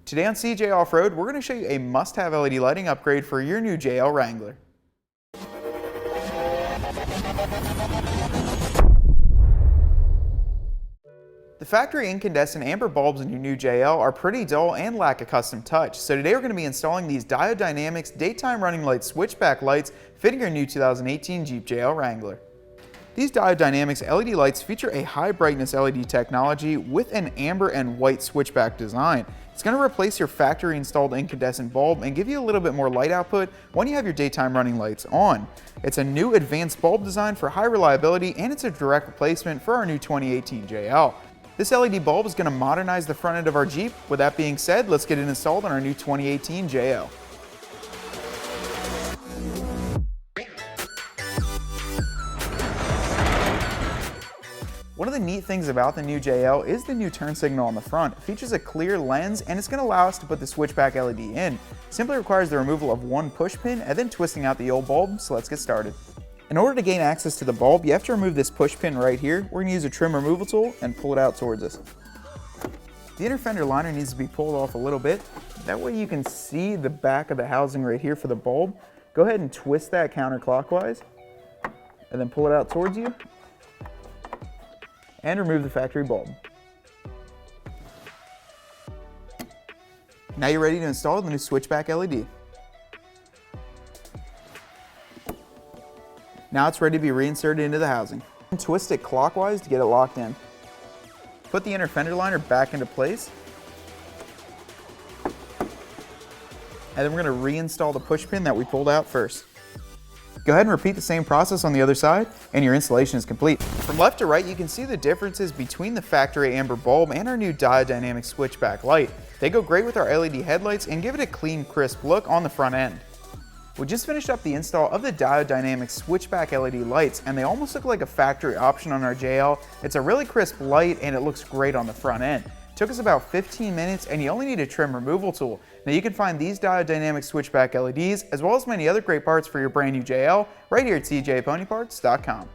Today on CJ Off-Road, we're going to show you a must-have LED lighting upgrade for your new JL Wrangler. The factory incandescent amber bulbs in your new JL are pretty dull and lack a custom touch, so today we're going to be installing these Diode Dynamics daytime running light switchback lights fitting your new 2018 Jeep JL Wrangler. These Diode Dynamics LED lights feature a high brightness LED technology with an amber and white switchback design. It's going to replace your factory installed incandescent bulb and give you a little bit more light output when you have your daytime running lights on. It's a new advanced bulb design for high reliability, and it's a direct replacement for our new 2018 JL. This LED bulb is going to modernize the front end of our Jeep. With that being said, let's get it installed on our new 2018 JL. One of the neat things about the new JL is the new turn signal on the front. It features a clear lens, and it's going to allow us to put the switchback LED in. It simply requires the removal of one push pin and then twisting out the old bulb, so let's get started. In order to gain access to the bulb, you have to remove this push pin right here. We're going to use a trim removal tool and pull it out towards us. The inner fender liner needs to be pulled off a little bit. That way you can see the back of the housing right here for the bulb. Go ahead and twist that counterclockwise and then pull it out towards you and remove the factory bulb. Now you're ready to install the new switchback LED. Now it's ready to be reinserted into the housing. Twist it clockwise to get it locked in. Put the inner fender liner back into place. And then we're going to reinstall the push pin that we pulled out first. Go ahead and repeat the same process on the other side, and your installation is complete. From left to right, you can see the differences between the factory amber bulb and our new Diode Dynamics switchback light. They go great with our LED headlights and give it a clean, crisp look on the front end. We just finished up the install of the Diode Dynamics switchback LED lights, and they almost look like a factory option on our JL. It's a really crisp light, and it looks great on the front end. Took us about 15 minutes, and you only need a trim removal tool. Now you can find these Diode Dynamics switchback LEDs as well as many other great parts for your brand new JL right here at cjponyparts.com.